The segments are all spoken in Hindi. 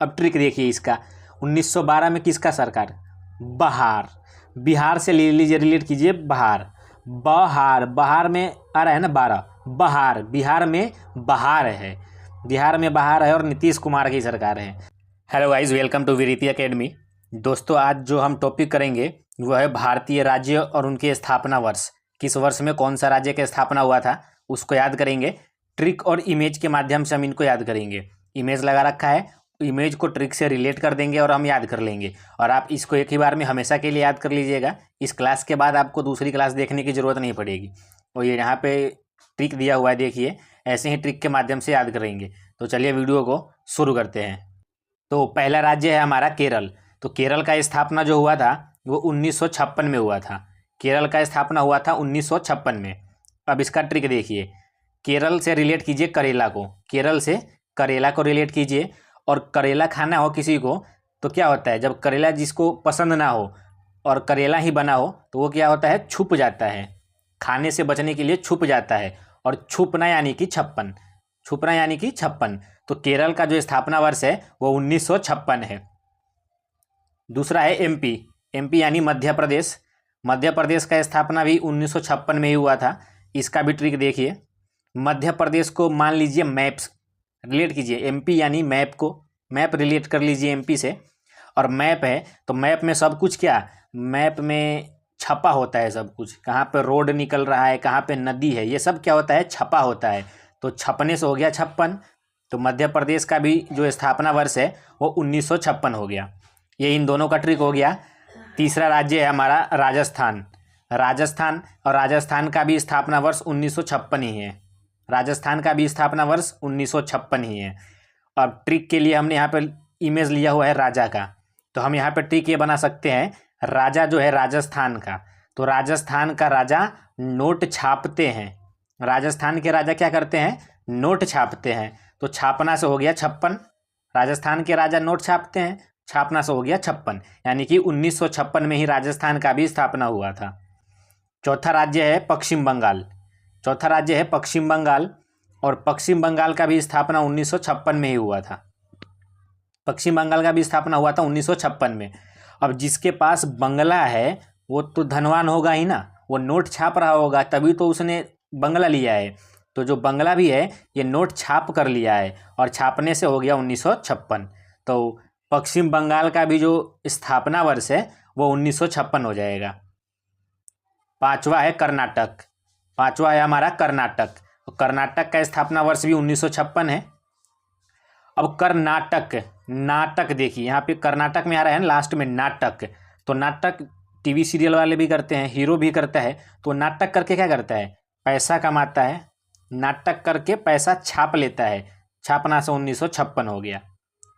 अब ट्रिक देखिए इसका, 1912 में किसका सरकार? बहार, बिहार से ले लीजिए, रिलेट कीजिए बहार, बहार, बहार में आ रहा है ना 12, बहार, बिहार में बहार है, बिहार में बहार है और नीतीश कुमार की सरकार है। हेलो गाइस, वेलकम टू वीरिति एकेडमी। दोस्तों, आज जो हम टॉपिक करेंगे वो है भारतीय राज्य और उनके स्थापना वर्ष। किस वर्ष में कौन सा राज्य का स्थापना हुआ था उसको याद करेंगे। ट्रिक और इमेज के माध्यम से हम इनको याद करेंगे। इमेज लगा रखा है, इमेज को ट्रिक से रिलेट कर देंगे और हम याद कर लेंगे। और आप इसको एक ही बार में हमेशा के लिए याद कर लीजिएगा। इस क्लास के बाद आपको दूसरी क्लास देखने की ज़रूरत नहीं पड़ेगी। और ये यहाँ पे ट्रिक दिया हुआ है, देखिए, ऐसे ही ट्रिक के माध्यम से याद करेंगे। तो चलिए वीडियो को शुरू करते हैं। तो पहला राज्य है हमारा केरल। तो केरल का स्थापना जो हुआ था वो 1956 में हुआ था। केरल का स्थापना हुआ था 1956 में। अब इसका ट्रिक देखिए, केरल से रिलेट कीजिए करेला को, केरल से करेला को रिलेट कीजिए। और करेला खाना हो किसी को तो क्या होता है, जब करेला जिसको पसंद ना हो और करेला ही बना हो तो वो क्या होता है, छुप जाता है, खाने से बचने के लिए छुप जाता है। और छुपना यानी कि 56, छुपना यानी कि 56। तो केरल का जो स्थापना वर्ष है वो 1956 है। दूसरा है एमपी। एमपी यानी मध्य प्रदेश। मध्य प्रदेश का स्थापना भी 1956 में ही हुआ था। इसका भी ट्रिक देखिए, मध्य प्रदेश को मान लीजिए मैप्स रिलेट कीजिए, एमपी यानी मैप को, मैप रिलेट कर लीजिए एमपी से। और मैप है तो मैप में सब कुछ क्या, मैप में छपा होता है सब कुछ, कहाँ पे रोड निकल रहा है, कहाँ पे नदी है, ये सब क्या होता है, छपा होता है। तो छपने से हो गया 56। तो मध्य प्रदेश का भी जो स्थापना वर्ष है वो 1956 हो गया। ये इन दोनों का ट्रिक हो गया। तीसरा राज्य है हमारा राजस्थान। राजस्थान, और राजस्थान का भी स्थापना वर्ष 1956 ही है। राजस्थान का भी स्थापना वर्ष 1956 ही है। अब ट्रिक के लिए हमने यहाँ पे इमेज लिया हुआ है राजा का। तो हम यहाँ पे ट्रिक ये बना सकते हैं, राजा जो है राजस्थान का, तो राजस्थान का राजा नोट छापते हैं। राजस्थान के राजा क्या करते हैं, नोट छापते हैं। तो छापना से हो गया 56। राजस्थान के राजा नोट छापते हैं, छापना से हो गया 56, यानी कि 1956 में ही राजस्थान का भी स्थापना हुआ था। चौथा राज्य है पश्चिम बंगाल। चौथा राज्य है पश्चिम बंगाल, और पश्चिम बंगाल का भी स्थापना 1956 में ही हुआ था। पश्चिम बंगाल का भी स्थापना हुआ था 1956 में। अब जिसके पास बंगला है वो तो धनवान होगा ही ना, वो नोट छाप रहा होगा तभी तो उसने बंगला लिया है। तो जो बंगला भी है ये नोट छाप कर लिया है, और छापने से हो गया 1956। तो पश्चिम बंगाल का भी जो स्थापना वर्ष है वो 1956 हो जाएगा। पांचवा है कर्नाटक। पांचवा है हमारा कर्नाटक। कर्नाटक का स्थापना वर्ष भी 1956 है। अब कर्नाटक, नाटक देखिए, यहाँ पे कर्नाटक में आ रहा है ना लास्ट में नाटक। तो नाटक टीवी सीरियल वाले भी करते हैं, हीरो भी करता है। तो नाटक करके क्या करता है, पैसा कमाता है। नाटक करके पैसा छाप लेता है। छापना से 1956 हो गया।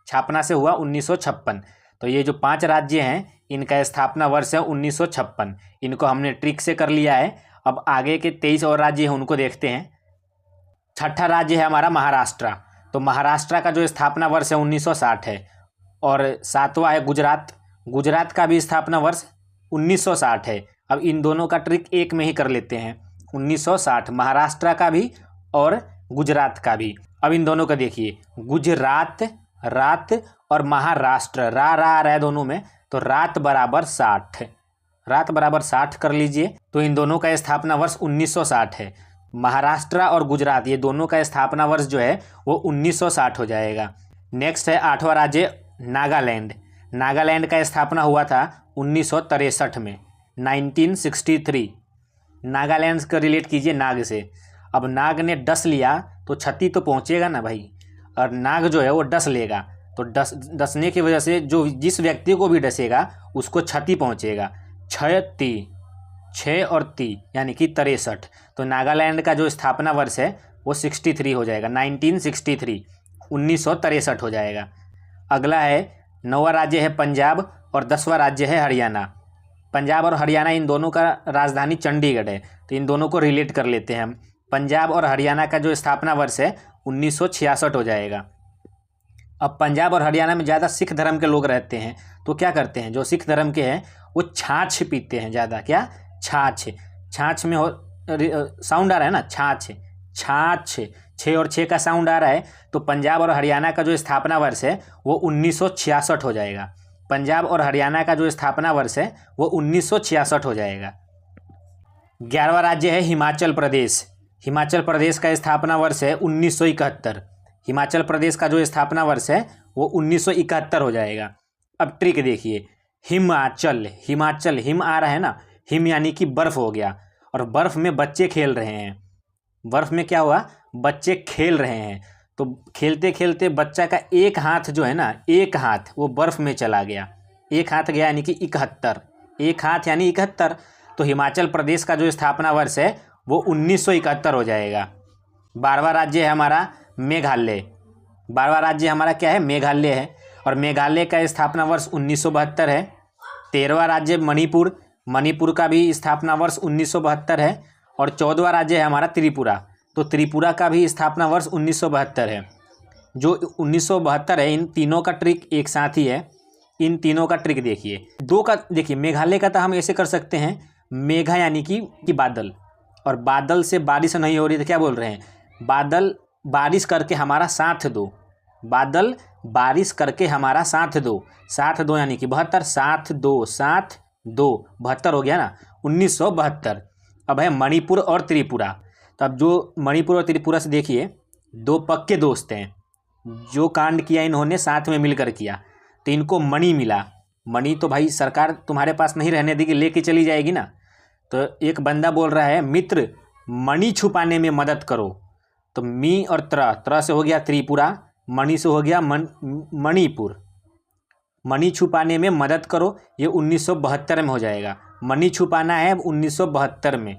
छापना से हुआ 1956। तो ये जो 5 राज्य हैं इनका स्थापना वर्ष है 1956। इनको हमने ट्रिक से कर लिया है। अब आगे के 23 और राज्य हैं उनको देखते हैं। छठा राज्य है हमारा महाराष्ट्र। तो महाराष्ट्र का जो स्थापना वर्ष है 1960 है। और सातवां है गुजरात। गुजरात का भी स्थापना वर्ष 1960 है। अब इन दोनों का ट्रिक एक में ही कर लेते हैं, 1960 महाराष्ट्र का भी और गुजरात का भी। अब इन दोनों का देखिए, गुजरात, रात और महाराष्ट्र, रा है दोनों में, तो रात बराबर 60, रात बराबर 60 कर लीजिए। तो इन दोनों का स्थापना वर्ष 1960 है। महाराष्ट्र और गुजरात ये दोनों का स्थापना वर्ष जो है वो 1960 हो जाएगा। नेक्स्ट है 8वां राज्य नागालैंड। नागालैंड का स्थापना हुआ था 1963 में, 1963। नागालैंड का रिलेट कीजिए नाग से। अब नाग ने डस लिया तो क्षति तो पहुंचेगा ना भाई, और नाग जो है वो डस लेगा। तो डसने की वजह से जो जिस व्यक्ति को भी डसेगा उसको क्षति पहुंचेगा। 6 और 3 यानी कि 63। तो नागालैंड का जो स्थापना वर्ष है वो 63 हो जाएगा, 1963, 1963 हो जाएगा। अगला है 9वां राज्य है पंजाब, और 10वां राज्य है हरियाणा। पंजाब और हरियाणा इन दोनों का राजधानी चंडीगढ़ है। तो इन दोनों को रिलेट कर लेते हैं हम। पंजाब और हरियाणा का जो स्थापना वर्ष है 1966 हो जाएगा। अब पंजाब और हरियाणा में ज़्यादा सिख धर्म के लोग रहते हैं, तो क्या करते हैं, जो सिख धर्म के हैं वो छाछ पीते हैं ज़्यादा। क्या, छाछ। छाछ में हो साउंड आ रहा है ना, छाछ, छाछ, 6 और 6 का साउंड आ रहा है, तो पंजाब और हरियाणा का जो स्थापना वर्ष है वो 1966 हो जाएगा। पंजाब और हरियाणा का जो स्थापना वर्ष है वो 1966 हो जाएगा। 11वां राज्य है हिमाचल प्रदेश। हिमाचल प्रदेश का स्थापना वर्ष है 1971। हिमाचल प्रदेश का जो स्थापना वर्ष है वो 1971 हो जाएगा। अब ट्रिक देखिए, हिमाचल, हिमाचल, हिम आ रहा है ना, हिम यानी कि बर्फ़ हो गया, और बर्फ़ में बच्चे खेल रहे हैं। बर्फ़ में क्या हुआ, बच्चे खेल रहे हैं, तो खेलते खेलते बच्चा का एक हाथ जो है ना, एक हाथ वो बर्फ़ में चला गया, एक हाथ गया यानी कि 71, एक हाथ यानी 71। तो हिमाचल प्रदेश का जो स्थापना वर्ष है वो 1971 हो जाएगा। 12वां राज्य है हमारा मेघालय। 12वां राज्य हमारा क्या है, मेघालय है, और मेघालय का स्थापना वर्ष 1972 है। 13वां राज्य मणिपुर। मणिपुर का भी स्थापना वर्ष 1972 है। और 14वां राज्य है हमारा त्रिपुरा। तो त्रिपुरा का भी स्थापना वर्ष 1972 है। जो 1972 है, इन तीनों का ट्रिक एक साथ ही है। इन तीनों का ट्रिक देखिए, दो का देखिए, मेघालय का तो हम ऐसे कर सकते हैं, मेघा यानी कि बादल, और बादल से बारिश नहीं हो रही तो क्या बोल रहे हैं, बादल बारिश करके हमारा साथ दो, बादल बारिश करके हमारा साथ दो, साथ दो यानी कि 72, साथ दो, साथ दो, 72 हो गया ना, 1972। अब है मणिपुर और त्रिपुरा। तो अब जो मणिपुर और त्रिपुरा से देखिए, दो पक्के दोस्त हैं, जो कांड किया इन्होंने साथ में मिलकर किया, तो इनको मणि मिला। मणि तो भाई सरकार तुम्हारे पास नहीं रहने देगी, लेके चली जाएगी ना। तो एक बंदा बोल रहा है, मित्र मणि छुपाने में मदद करो। तो मी और त्र से हो गया त्रिपुरा, मणि से हो गया मणिपुर। मणि छुपाने में मदद करो, ये 1972 में हो जाएगा। मणि छुपाना है 1972 में।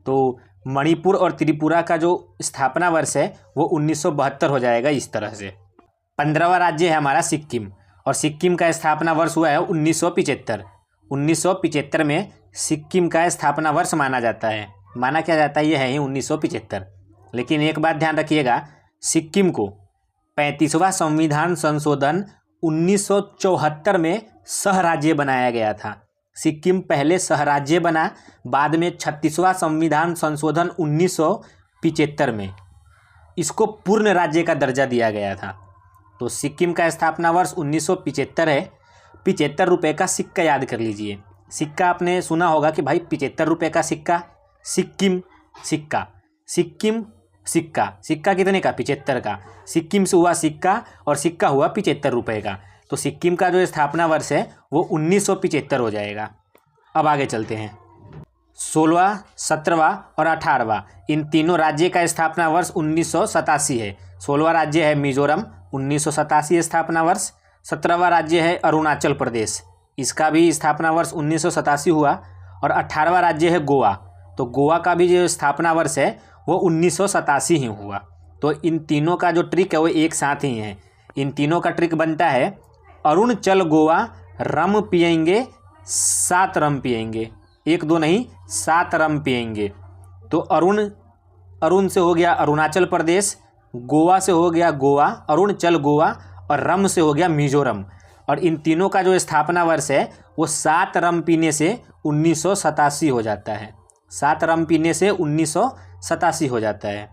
तो मणिपुर और त्रिपुरा का जो स्थापना वर्ष है वो 1972 हो जाएगा इस तरह से। 15वां राज्य है हमारा सिक्किम, और सिक्किम का स्थापना वर्ष हुआ है 1975। 1975 में सिक्किम का स्थापना वर्ष माना जाता है। माना क्या जाता है, ये है ही 1975। लेकिन एक बात ध्यान रखिएगा, सिक्किम को 35वां संविधान संशोधन 1974 में सह राज्य बनाया गया था। सिक्किम पहले सह राज्य बना, बाद में 36वां संविधान संशोधन 1975 में इसको पूर्ण राज्य का दर्जा दिया गया था। तो सिक्किम का स्थापना वर्ष 1975 है। 75 रुपये का सिक्का याद कर लीजिए। सिक्का आपने सुना होगा कि भाई 75 रुपये का सिक्का, सिक्किम सिक्का, सिक्किम सिक्का, सिक्का कितने का, 75 का। सिक्किम से हुआ सिक्का, और सिक्का हुआ 75 रुपये का। तो सिक्किम का जो स्थापना वर्ष है वो 1975 हो जाएगा। अब आगे चलते हैं। 16वां, 17वां और 18वां, इन तीनों राज्य का स्थापना वर्ष 1987 है। 16वां राज्य है मिजोरम, 1987 स्थापना वर्ष। 17वां राज्य है अरुणाचल प्रदेश, इसका भी स्थापना वर्ष 1987 हुआ। और 18वां राज्य है गोवा, तो गोवा का भी जो स्थापना वर्ष है वो 1987 ही हुआ। तो इन तीनों का जो ट्रिक है वो एक साथ ही है। इन तीनों का ट्रिक बनता है, अरुण चल गोवा, रम पिएंगे 7 रम पिएंगे, 1 2 नहीं 7 रम पिएंगे। तो अरुण से हो गया अरुणाचल प्रदेश, गोवा से हो गया गोवा, अरुण चल गोवा, और रम से हो गया मिजोरम। और इन तीनों का जो स्थापना वर्ष है वो 7 रम पीने से 1987 हो जाता है। 7 रम पीने से 1987 हो जाता है।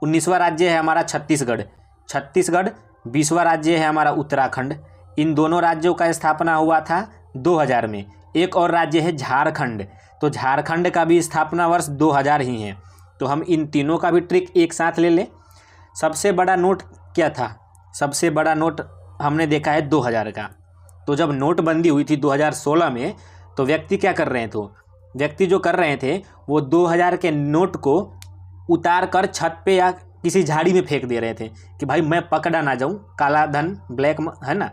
19वां राज्य है हमारा छत्तीसगढ़। 20वां राज्य है हमारा उत्तराखंड। इन दोनों राज्यों का स्थापना हुआ था 2000 में। एक और राज्य है झारखंड, तो झारखंड का भी स्थापना वर्ष 2000 ही है। तो हम इन तीनों का भी ट्रिक एक साथ ले लें। सबसे बड़ा नोट क्या था, सबसे बड़ा नोट हमने देखा है 2000 का। तो जब नोटबंदी हुई थी 2016 में, तो व्यक्ति क्या कर रहे थे, तो व्यक्ति जो कर रहे थे वो 2000 के नोट को उतार कर छत पे या किसी झाड़ी में फेंक दे रहे थे कि भाई मैं पकड़ा ना जाऊं, काला धन है ना,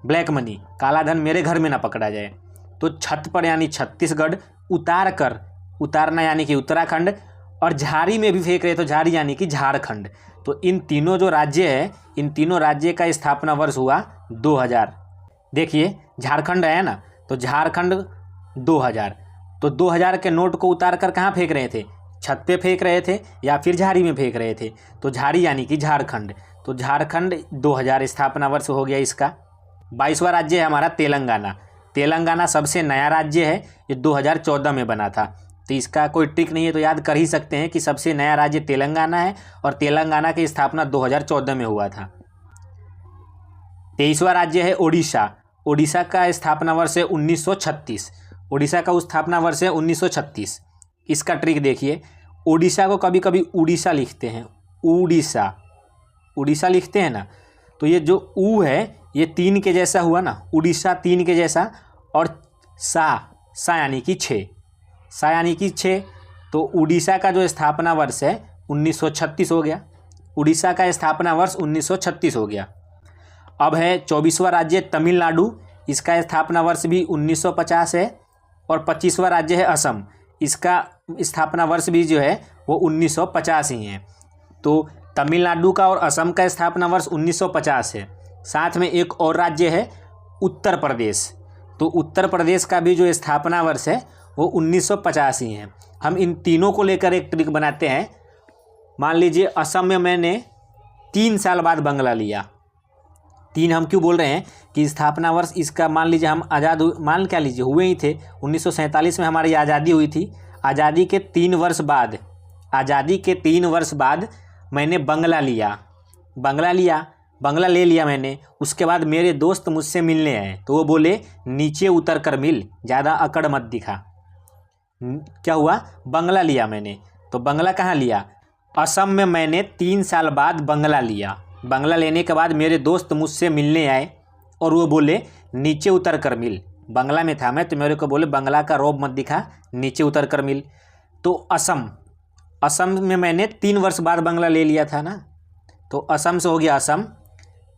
ब्लैक मनी, काला धन मेरे घर में ना पकड़ा जाए। तो छत पर यानी छत्तीसगढ़, उतारना यानी कि उत्तराखंड, और झाड़ी में भी फेंक रहे तो झाड़ी यानी कि झारखंड। तो इन तीनों जो राज्य है, इन तीनों राज्य का स्थापना वर्ष हुआ 2000। देखिए झारखंड है ना, तो झारखंड 2000। तो 2000 के नोट को उतार कर कहाँ फेंक रहे थे, छत पे फेंक रहे थे या फिर झाड़ी में फेंक रहे थे। तो झाड़ी यानी कि झारखंड, तो झारखंड 2000 स्थापना वर्ष हो गया इसका। 22वां राज्य है हमारा तेलंगाना। तेलंगाना सबसे नया राज्य है, ये 2014 में बना था। तो इसका कोई ट्रिक नहीं है, तो याद कर ही सकते हैं कि सबसे नया राज्य तेलंगाना है और तेलंगाना की स्थापना 2014 में हुआ था। 23वां राज्य है ओडिशा। ओडिशा का स्थापना वर्ष है 1936। ओडिशा का स्थापना वर्ष है 1936। इसका ट्रिक देखिए, ओडिशा को कभी कभी उड़ीसा लिखते हैं, उड़ीसा लिखते हैं ना, तो ये जो ऊ है ये 3 के जैसा हुआ ना, उड़ीसा 3 के जैसा, और सा यानी कि 6, तो उड़ीसा का जो स्थापना वर्ष है 1936 हो गया। उड़ीसा का स्थापना वर्ष 1936 हो गया। अब है 24वां राज्य तमिलनाडु। इसका स्थापना वर्ष भी 1950 है। और 25वां राज्य है असम। इसका स्थापना वर्ष भी जो है वो 1950 ही है। तो तमिलनाडु का और असम का स्थापना वर्ष 1950 है। साथ में एक और राज्य है उत्तर प्रदेश। तो उत्तर प्रदेश का भी जो स्थापना वर्ष है वो 1950 ही है। हम इन तीनों को लेकर एक ट्रिक बनाते हैं। मान लीजिए असम में मैंने 3 साल बाद बंगला लिया। 3 हम क्यों बोल रहे हैं कि स्थापना वर्ष इसका, मान लीजिए हम आज़ाद मान क्या लीजिए हुए ही थे, 1947 में हमारी आज़ादी हुई थी। आज़ादी के 3 वर्ष बाद मैंने बंगला ले लिया मैंने। उसके बाद मेरे दोस्त मुझसे मिलने आए तो वो बोले नीचे उतर कर मिल, ज़्यादा अकड़ मत दिखा। क्या हुआ, बंगला लिया मैंने। तो बंगला कहाँ लिया, असम में मैंने 3 साल बाद बंगला लिया। बंगला लेने के बाद मेरे दोस्त मुझसे मिलने आए और वो बोले नीचे उतर कर मिल। बंगला में था मैं, तो मेरे को बोले बंगला का रौब मत दिखा, नीचे उतर कर मिल। तो असम में मैंने 3 वर्ष बाद बंगला ले लिया था ना, तो असम से हो गया असम।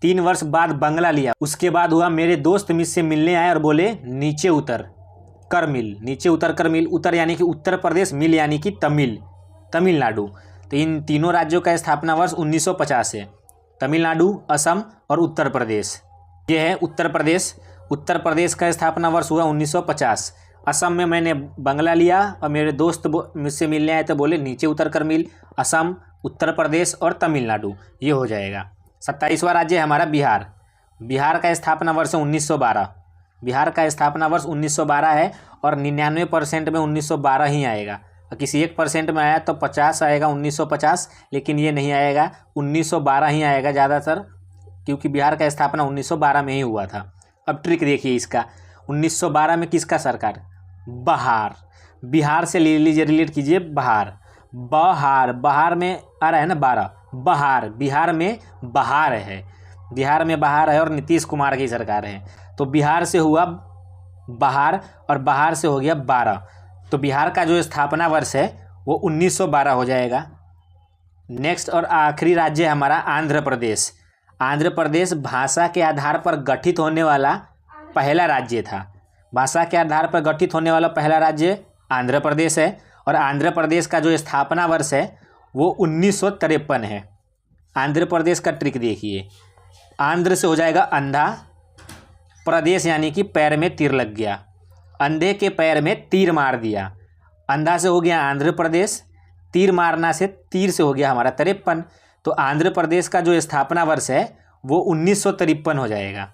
3 वर्ष बाद बंगला लिया, उसके बाद हुआ मेरे दोस्त मुझसे मिलने आए और बोले नीचे उतर कर मिल। उतर यानी कि उत्तर प्रदेश, मिल यानी कि तमिलनाडु। तो इन तीनों राज्यों का स्थापना वर्ष 1950 है। तमिलनाडु, असम और उत्तर प्रदेश। ये है उत्तर प्रदेश। उत्तर प्रदेश का स्थापना वर्ष हुआ 1950। असम में मैंने बंगला लिया और मेरे दोस्त मुझसे मिलने आए तो बोले नीचे उतर कर मिल। असम, उत्तर प्रदेश और तमिलनाडु, ये हो जाएगा। 27वां राज्य है हमारा बिहार। बिहार का स्थापना वर्ष 1912। बिहार का स्थापना वर्ष 1912 है और 99% में 1912 ही आएगा। किसी 1% में आया तो 50 आएगा, 1950, लेकिन ये नहीं आएगा, 1912 ही आएगा ज़्यादातर, क्योंकि बिहार का स्थापना 1912 में ही हुआ था। अब ट्रिक देखिए इसका, 1912 में किसका सरकार, बिहार से ले लीजिए, रिलेट कीजिए बहार में आ रहा है ना 12, बिहार में बहार है और नीतीश कुमार की सरकार है। तो बिहार से हुआ बहार और बहार से हो गया 12। तो बिहार का जो स्थापना वर्ष है वो 1912 हो जाएगा। नेक्स्ट और आखिरी राज्य है हमारा आंध्र प्रदेश। आंध्र प्रदेश भाषा के आधार पर गठित होने वाला पहला राज्य था। भाषा के आधार पर गठित होने वाला पहला राज्य आंध्र प्रदेश है और आंध्र प्रदेश का जो स्थापना वर्ष है वो 1953 है। आंध्र प्रदेश का ट्रिक देखिए, आंध्र से हो जाएगा अंधा, प्रदेश यानी कि पैर में तीर लग गया, अंधे के पैर में तीर मार दिया। अंधा से हो गया आंध्र प्रदेश, तीर मारना से तीर से हो गया हमारा 53। तो आंध्र प्रदेश का जो स्थापना वर्ष है वो 1953 हो जाएगा।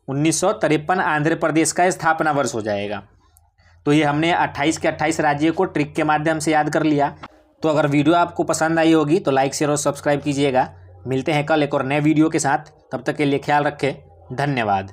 1953 आंध्र प्रदेश का स्थापना वर्ष हो जाएगा। तो ये हमने 28 के 28 राज्यों को ट्रिक के माध्यम से याद कर लिया। तो अगर वीडियो आपको पसंद आई होगी तो लाइक, शेयर और सब्सक्राइब कीजिएगा। मिलते हैं कल एक और नए वीडियो के साथ, तब तक के लिए ख्याल रखें। धन्यवाद।